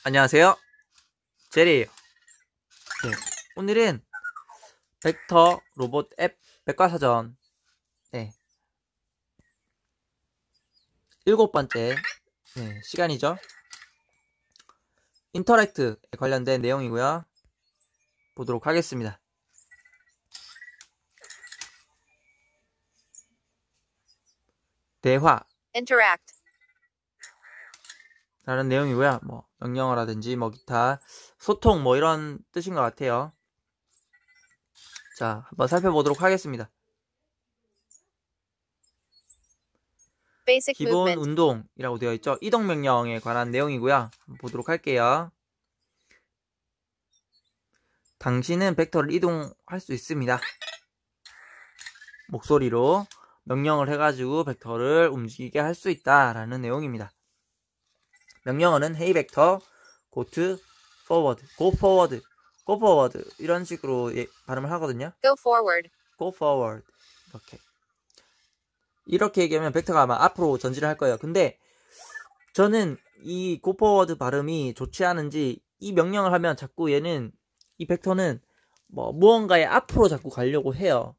안녕하세요. 제리예요. 네, 오늘은 벡터 로봇 앱 백과사전 7번째 시간이죠. 인터랙트에 관련된 내용이고요. 보도록 하겠습니다. 대화 Interact. 라는 내용이고요. 명령어라든지 기타 소통 이런 뜻인 것 같아요. 자, 한번 살펴보도록 하겠습니다. Basic 기본 movement. 운동이라고 되어 있죠. 이동 명령에 관한 내용이고요. 한번 보도록 할게요. 당신은 벡터를 이동할 수 있습니다. 목소리로 명령을 해가지고 벡터를 움직이게 할 수 있다라는 내용입니다. 명령어는 Hey 벡터, go to forward, go forward, go forward 이런 식으로 발음을 하거든요. Go forward. go forward 이렇게 얘기하면 벡터가 아마 앞으로 전진을 할 거예요. 근데 저는 이 go forward 발음이 좋지 않은지 이 명령을 하면 자꾸 얘는 이 벡터는 무언가의 앞으로 자꾸 가려고 해요.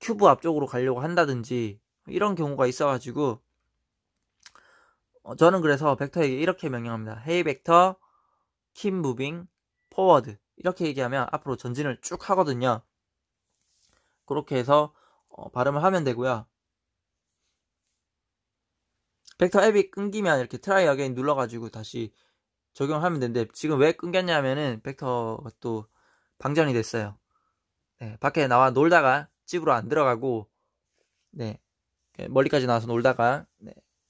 큐브 앞쪽으로 가려고 한다든지 이런 경우가 있어가지고 저는 그래서 벡터에게 이렇게 명령합니다. Hey 벡터, keep moving forward 이렇게 얘기하면 앞으로 전진을 쭉 하거든요. 그렇게 해서 발음을 하면 되고요. 벡터 앱이 끊기면 이렇게 try again 눌러가지고 다시 적용하면 되는데 지금 왜 끊겼냐면은 벡터가 또 방전이 됐어요. 밖에 나와 놀다가 집으로 안 들어가고 멀리까지 나와서 놀다가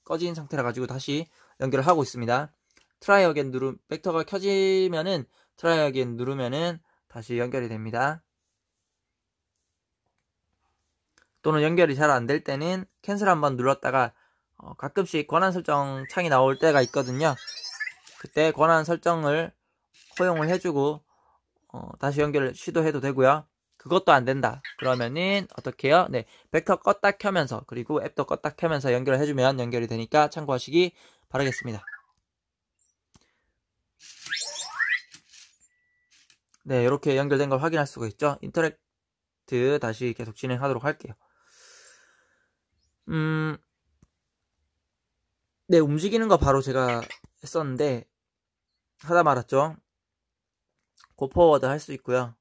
꺼진 상태라 가지고 다시 연결을 하고 있습니다. try again 벡터가 켜지면은 try again 누르면은 다시 연결이 됩니다. 또는 연결이 잘 안 될 때는 캔슬 한번 눌렀다가 가끔씩 권한 설정 창이 나올 때가 있거든요. 그때 권한 설정을 허용을 해주고 다시 연결을 시도해도 되고요. 그것도 안 된다 그러면은 어떻게 해요? 벡터 껐다 켜면서 그리고 앱도 껐다 켜면서 연결을 해주면 연결이 되니까 참고하시기 바라겠습니다. 이렇게 연결된 걸 확인할 수가 있죠. 인터랙트 다시 계속 진행하도록 할게요. 움직이는 거 바로 제가 했었는데 하다 말았죠. 고포워드 할 수 있고요.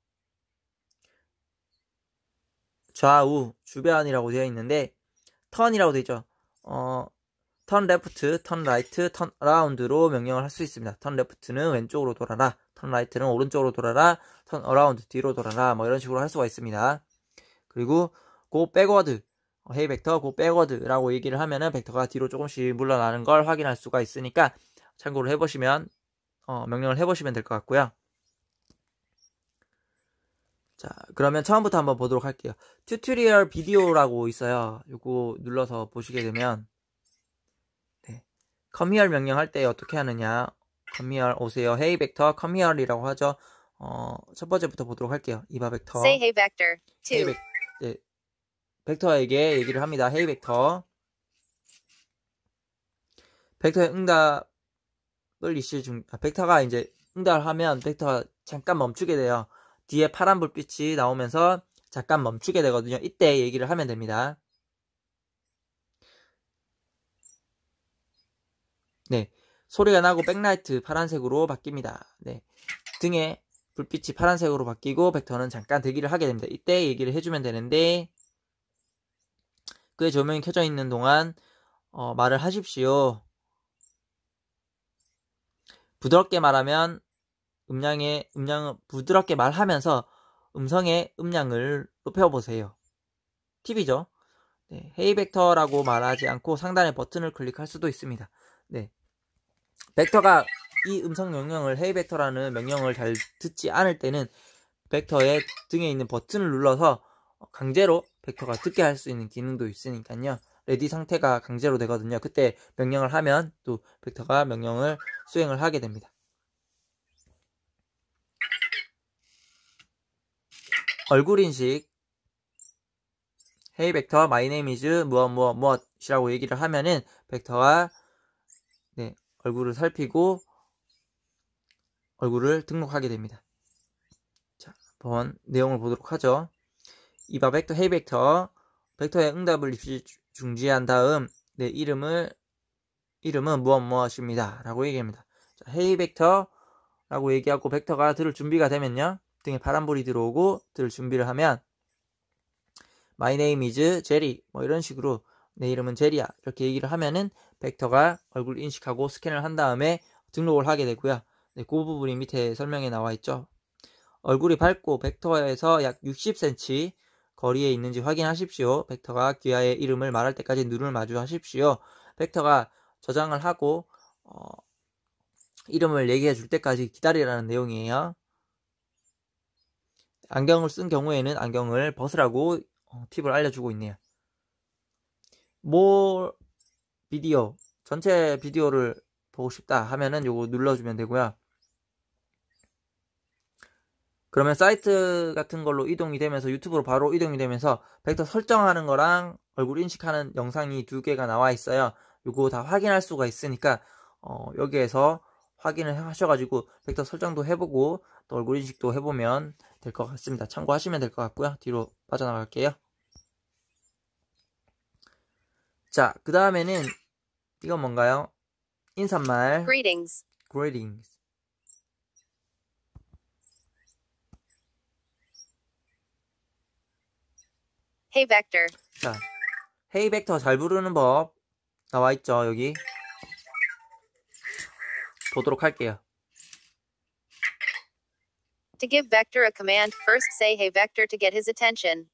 좌우, 주변이라고 되어 있는데 턴이라고 되어 있죠. 턴 레프트, 턴 라이트, 턴 어라운드로 명령을 할 수 있습니다. 턴 레프트는 왼쪽으로 돌아라, 턴 라이트는 오른쪽으로 돌아라, 턴 어라운드 뒤로 돌아라 이런 식으로 할 수가 있습니다. 그리고 고 백워드, 헤이 벡터 고 백워드라고 얘기를 하면은 벡터가 뒤로 조금씩 물러나는 걸 확인할 수가 있으니까 참고를 해보시면 명령을 해보시면 될 것 같고요. 자, 그러면 처음부터 한번 보도록 할게요. 튜토리얼 비디오라고 있어요. 요거 눌러서 보시게 되면 come here 명령할 때 어떻게 하느냐. come here 오세요. hey 벡터 come here이라고 하죠. 첫 번째부터 보도록 할게요. 이바 벡터. Say hey vector. 2. 벡터에게 얘기를 합니다. hey 벡터. 벡터의 응답을 벡터가 이제 응답을 하면 벡터가 잠깐 멈추게 돼요. 뒤에 파란 불빛이 나오면서 잠깐 멈추게 되거든요. 이때 얘기를 하면 됩니다. 소리가 나고 백라이트 파란색으로 바뀝니다. 등에 불빛이 파란색으로 바뀌고 벡터는 잠깐 대기를 하게 됩니다. 이때 얘기를 해주면 되는데 그의 조명이 켜져 있는 동안 말을 하십시오. 부드럽게 말하면 부드럽게 말하면서 음성의 음량을 높여보세요. 팁이죠. 헤이 벡터라고 말하지 않고 상단의 버튼을 클릭할 수도 있습니다. 벡터가 이 음성 명령을 헤이 벡터라는 명령을 잘 듣지 않을 때는 벡터의 등에 있는 버튼을 눌러서 강제로 벡터가 듣게 할 수 있는 기능도 있으니까요. 레디 상태가 강제로 되거든요. 그때 명령을 하면 또 벡터가 명령을 수행을 하게 됩니다. 얼굴 인식. Hey 벡터, my name is 무엇이라고 얘기를 하면은 벡터가 얼굴을 살피고 얼굴을 등록하게 됩니다. 자, 한번 내용을 보도록 하죠. 이바 벡터, 헤이 벡터, 벡터의 응답을 입시 중지한 다음 내 이름은 무엇입니다 라고 얘기합니다. 자, 헤이 벡터 라고 얘기하고 벡터가 들을 준비가 되면요, 등에 파란불이 들어오고 들을 준비를 하면 My name is Jerry 뭐 이런 식으로 내 이름은 제리야 이렇게 얘기를 하면은 벡터가 얼굴 인식하고 스캔을 한 다음에 등록을 하게 되고요. 네, 그 부분이 밑에 설명에 나와 있죠. 얼굴이 밝고 벡터에서 약 60cm 거리에 있는지 확인하십시오. 벡터가 귀하의 이름을 말할 때까지 눈을 마주하십시오. 벡터가 저장을 하고 이름을 얘기해 줄 때까지 기다리라는 내용이에요. 안경을 쓴 경우에는 안경을 벗으라고 팁을 알려주고 있네요. 비디오, 전체 비디오를 보고 싶다 하면은 요거 눌러주면 되고요. 그러면 사이트 같은 걸로 이동이 되면서 유튜브로 바로 이동이 되면서 벡터 설정하는 거랑 얼굴 인식하는 영상이 두 개가 나와 있어요. 요거 다 확인할 수가 있으니까 여기에서 확인을 하셔가지고 벡터 설정도 해보고 또 얼굴 인식도 해보면 될 것 같습니다. 참고하시면 될 것 같고요. 뒤로 빠져나갈게요. 자, 그 다음에는 이건 뭔가요? 인사말. Greetings. Greetings. Hey Vector. 자, 헤이 벡터 잘 부르는 법 나와 있죠, 여기. 보도록 할게요. To give Vector a command, first say Hey Vector to get his attention.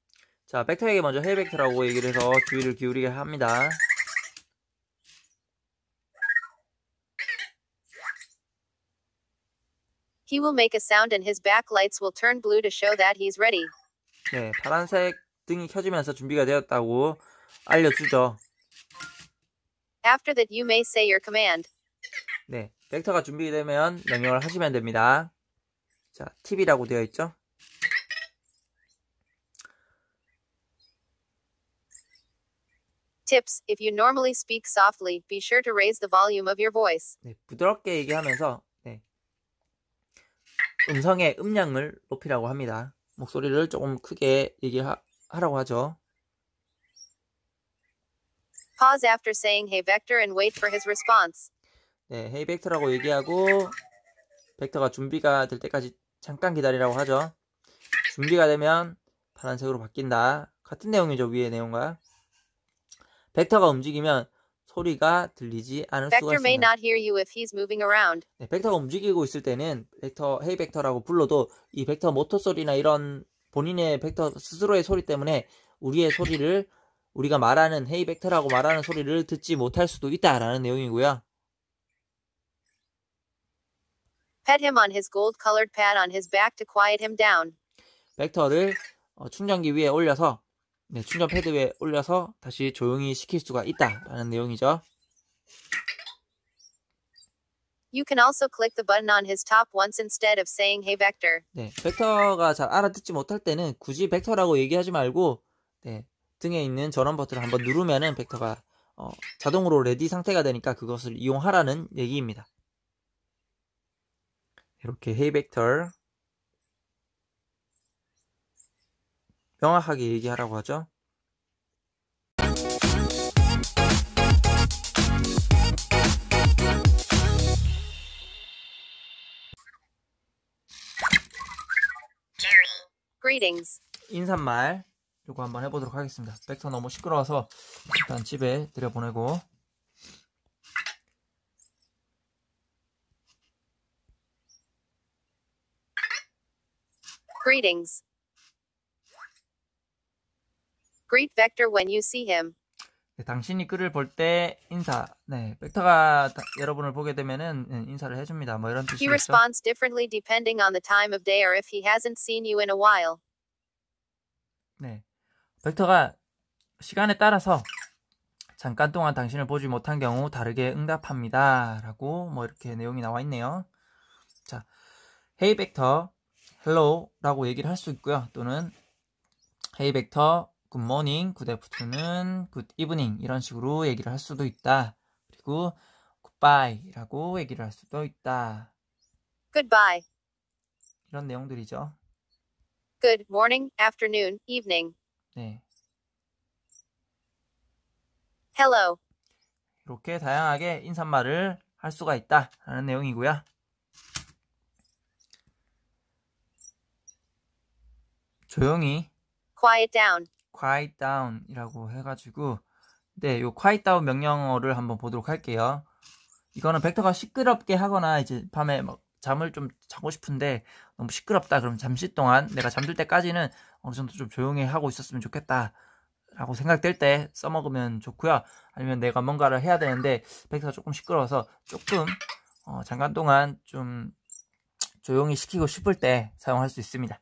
자, 벡터에게 먼저 헤이 벡터라고 얘기를 해서 주의를 기울이게 합니다. He will make a sound and his backlights will turn blue to show that he's ready. 네, 파란색 등이 켜지면서 준비가 되었다고 알려주죠. After that you may say your command. 네, 벡터가 준비되면 명령을 하시면 됩니다. 자, 팁이라고 되어 있죠. Tips: If you normally speak softly, be sure to raise the volume of your voice. 네, 부드럽게 얘기하면서 음성의 음량을 높이라고 합니다. 목소리를 조금 크게 얘기하라고 하죠. Pause after saying Hey Vector and wait for his response. 네, 헤이 벡터라고 얘기하고 벡터가 준비가 될 때까지 잠깐 기다리라고 하죠. 준비가 되면 파란색으로 바뀐다. 같은 내용이죠, 위의 내용과. 벡터가 움직이면 소리가 들리지 않을 수가 Vector may 있습니다. not hear you if he's moving around. 네, 벡터가 움직이고 있을 때는 헤이 벡터라고 불러도 이 벡터 모터 소리나 이런 본인의 벡터 스스로의 소리 때문에 우리가 말하는 헤이 벡터라고 말하는 소리를 듣지 못할 수도 있다라는 내용이고요. Pet him on his gold-colored pad on his back to quiet him down. 벡터를 충전기 위에 올려서 충전 패드 위에 올려서 다시 조용히 시킬 수가 있다라는 내용이죠. You can also click the button on his top once instead of saying Hey Vector. 네, 벡터가 잘 알아듣지 못할 때는 굳이 벡터라고 얘기하지 말고 등에 있는 전원 버튼을 한번 누르면은 벡터가 자동으로 레디 상태가 되니까 그것을 이용하라는 얘기입니다. 이렇게 헤이 벡터 명확하게 얘기하라고 하죠. Greetings. 인사말 요거 한번 해보도록 하겠습니다. 벡터 너무 시끄러워서 일단 집에 들여보내고. Greetings. Greet Vector when you see him. 네, 당신이 그를 볼 때 인사. 네, 벡터가 여러분을 보게 되면은 인사를 해줍니다. 뭐 이런 He 뜻이겠죠. responds differently depending on the time of day or if he hasn't seen you in a while. 네, 벡터가 시간에 따라서 잠깐 동안 당신을 보지 못한 경우 다르게 응답합니다. 라고 뭐 이렇게 내용이 나와 있네요. 자, Hey 벡터, hello 라고 얘기를 할 수 있고요. 또는 Hey 벡터, good morning, good afternoon, good evening 이런 식으로 얘기를 할 수도 있다. 그리고 goodbye라고 얘기를 할 수도 있다. Goodbye. 이런 내용들이죠. Good morning, afternoon, evening. 네. Hello. 이렇게 다양하게 인사말을 할 수가 있다라는 내용이고요. 조용히 Quiet down. quiet down 이라고 해가지고 네, 요 quiet down 명령어를 한번 보도록 할게요. 이거는 벡터가 시끄럽게 하거나 이제 밤에 막 잠을 좀 자고 싶은데 너무 시끄럽다 그럼 잠시 동안 내가 잠들 때까지는 어느 정도 좀 조용히 하고 있었으면 좋겠다 라고 생각될 때 써먹으면 좋고요. 아니면 내가 뭔가를 해야 되는데 벡터가 조금 시끄러워서 조금 잠깐 동안 좀 조용히 시키고 싶을 때 사용할 수 있습니다.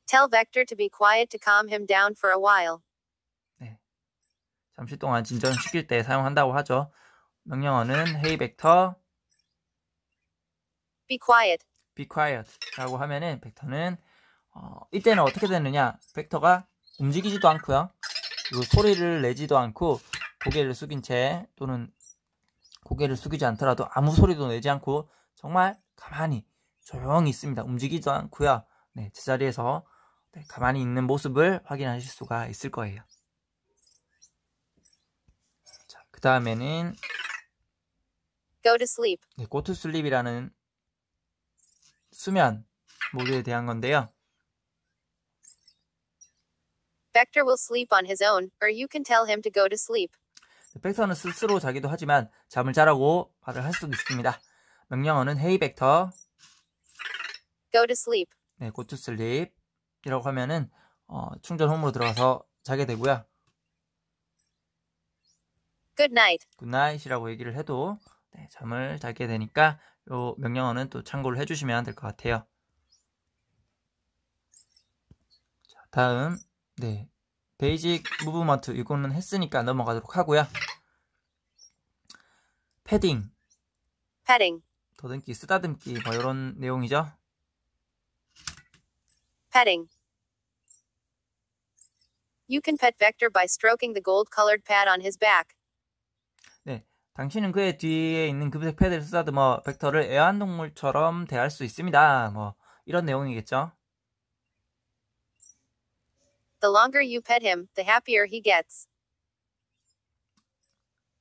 Tell Vector to be quiet to calm him down for a while. 네. 잠시 동안 진전시킬 때 사용한다고 하죠. 명령어는 Hey Vector, Be quiet. be quiet 라고 하면은 벡터는 이때는 어떻게 되느냐, 벡터가 움직이지도 않고요, 그리고 소리를 내지도 않고 고개를 숙인 채 또는 고개를 숙이지 않더라도 아무 소리도 내지 않고 정말 가만히 조용히 있습니다. 움직이지도 않고요. 네, 제자리에서 가만히 있는 모습을 확인하실 수가 있을 거예요. 자, 그 다음에는 Go to sleep. 네, go to sleep이라는 수면 모드에 대한 건데요. Vector will sleep on his own, or you can tell him to go to sleep. 벡터는 스스로 자기도 하지만 잠을 자라고 말을 할 수도 있습니다. 명령어는 Hey Vector, Go to sleep. 네, go to sleep 이라고 하면은 충전 홈으로 들어가서 자게 되고요. Good night. good night이라고 얘기를 해도 네, 잠을 자게 되니까 이 명령어는 또 참고를 해주시면 될 것 같아요. 자, 다음 네, 베이직 무브먼트 이거는 했으니까 넘어가도록 하고요. 패딩, Petting. 더듬기, 쓰다듬기 뭐 이런 내용이죠. Petting. You can pet Vector by stroking the gold-colored pad on his back. 네, 당신은 그의 뒤에 있는 금색 패드를 쓰다듬어 벡터를 애완동물처럼 대할 수 있습니다. 뭐 이런 내용이겠죠. The longer you pet him, the happier he gets.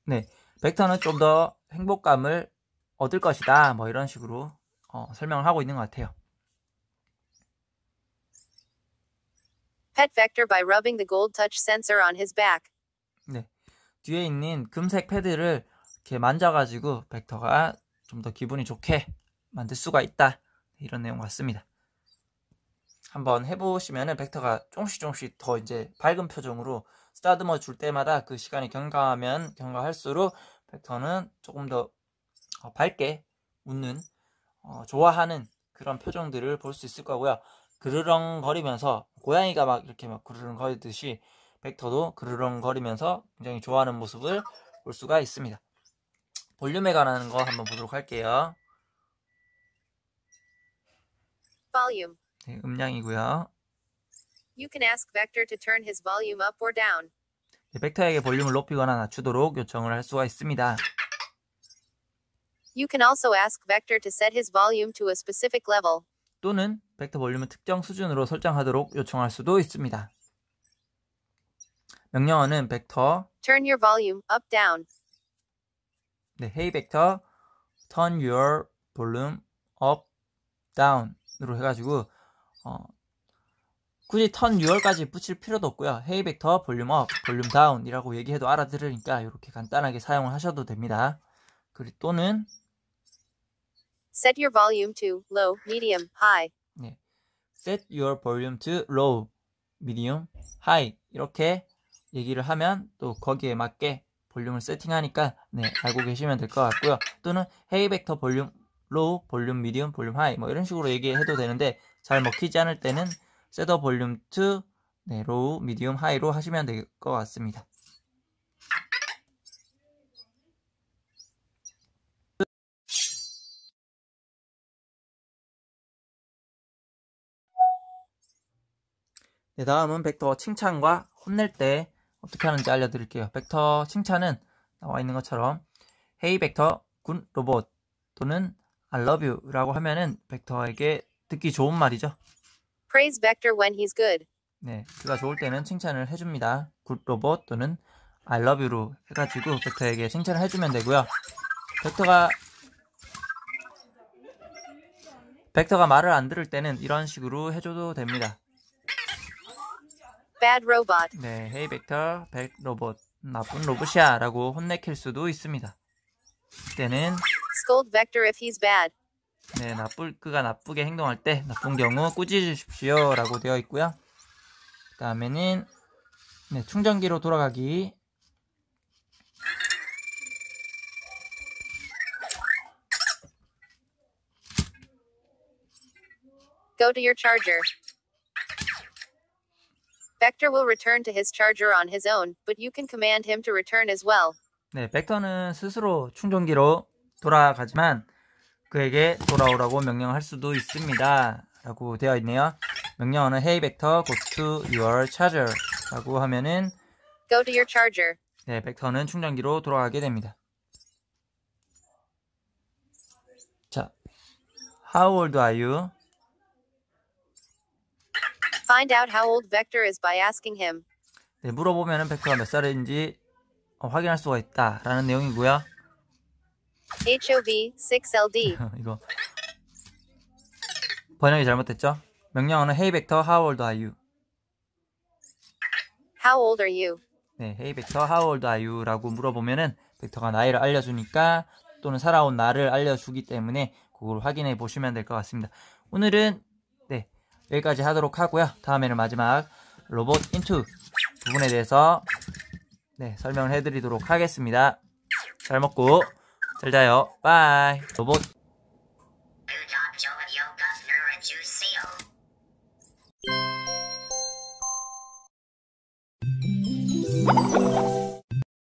네, 벡터는 좀 더 행복감을 얻을 것이다. 뭐 이런 식으로 설명을 하고 있는 것 같아요. Pet Vector by rubbing the gold touch sensor on his back. 네, 뒤에 있는 금색 패드를 이렇게 만져가지고 벡터가 좀 더 기분이 좋게 만들 수가 있다. 이런 내용 같습니다. 한번 해보시면은 벡터가 조금씩 더 이제 밝은 표정으로 쓰다듬어 줄 때마다 그 시간이 경과하면 경과할수록 벡터는 조금 더 밝게 웃는 좋아하는 그런 표정들을 볼 수 있을 거고요. 그르렁거리면서 고양이가 막 이렇게 막 그르렁거리듯이 벡터도 그르렁거리면서 굉장히 좋아하는 모습을 볼 수가 있습니다. 볼륨에 관한 거 한번 보도록 할게요. Volume. 네, 음량이고요. You can ask Vector to turn his volume up or down. 네, 벡터에게 볼륨을 높이거나 낮추도록 요청을 할 수가 있습니다. You can also ask Vector to set his volume to a specific level. 또는 벡터 볼륨을 특정 수준으로 설정하도록 요청할 수도 있습니다. 명령어는 벡터 Turn your volume up, down. 네, Hey Vector, turn your volume up, down으로 해가지고 굳이 turn your까지 붙일 필요도 없고요. Hey Vector, volume up, volume down 이라고 얘기해도 알아들으니까 이렇게 간단하게 사용을 하셔도 됩니다. 그리고 또는 Set your volume to low, medium, high. 네, set your volume to low, medium, high 이렇게 얘기를 하면 또 거기에 맞게 볼륨을 세팅하니까 네, 알고 계시면 될 것 같고요. 또는 Hey Vector 볼륨 low, 볼륨 medium, 볼륨 high 뭐 이런 식으로 얘기해도 되는데 잘 먹히지 않을 때는 set the volume to 네, low, medium, high로 하시면 될 것 같습니다. 네, 다음은 벡터 칭찬과 혼낼 때 어떻게 하는지 알려드릴게요. 벡터 칭찬은 나와 있는 것처럼 Hey 벡터, 굿 로봇 또는 I love you 라고 하면은 벡터에게 듣기 좋은 말이죠. Praise Vector when he's good. 네, 그가 좋을 때는 칭찬을 해줍니다. 굿 로봇 또는 I love you로 해가지고 벡터에게 칭찬을 해주면 되고요. 벡터가 말을 안 들을 때는 이런 식으로 해줘도 됩니다. Bad robot. 네, Hey 벡터, bad 로봇, 나쁜 로봇이야 라고 혼내킬 수도 있습니다. 그때는 Scold Vector if he's bad. 네, 그가 나쁘게 행동할 때 나쁜 경우 꾸짖으십시오 라고 되어 있고요. 그 다음에는 네, 충전기로 돌아가기. Go to your charger. Vector will return to his charger on his own, but you can command him to return as well. 네, 벡터는 스스로 충전기로 돌아가지만 그에게 돌아오라고 명령할 수도 있습니다 라고 되어 있네요. 명령어는 Hey 벡터, go to your charger 라고 하면은 Go to your charger. 네, 벡터는 충전기로 돌아가게 됩니다. 자, How old are you? Find out how old Vector is by asking him. 네, 물어보면은 벡터가 몇 살인지 확인할 수가 있다 라는 내용이고요. HOV 6LD. 이거 번역이 잘못됐죠? 명령어는 Hey 벡터, how old are you? How old are you? 네, Hey 벡터, how old are you? 라고 물어보면은 벡터가 나이를 알려주니까 또는 살아온 날을 알려주기 때문에 그걸 확인해 보시면 될 것 같습니다. 오늘은 네, 여기까지 하도록 하고요. 다음에는 마지막 로봇 인투 부분에 대해서 네, 설명을 해드리도록 하겠습니다. 잘 먹고 잘 자요. 바이. 로봇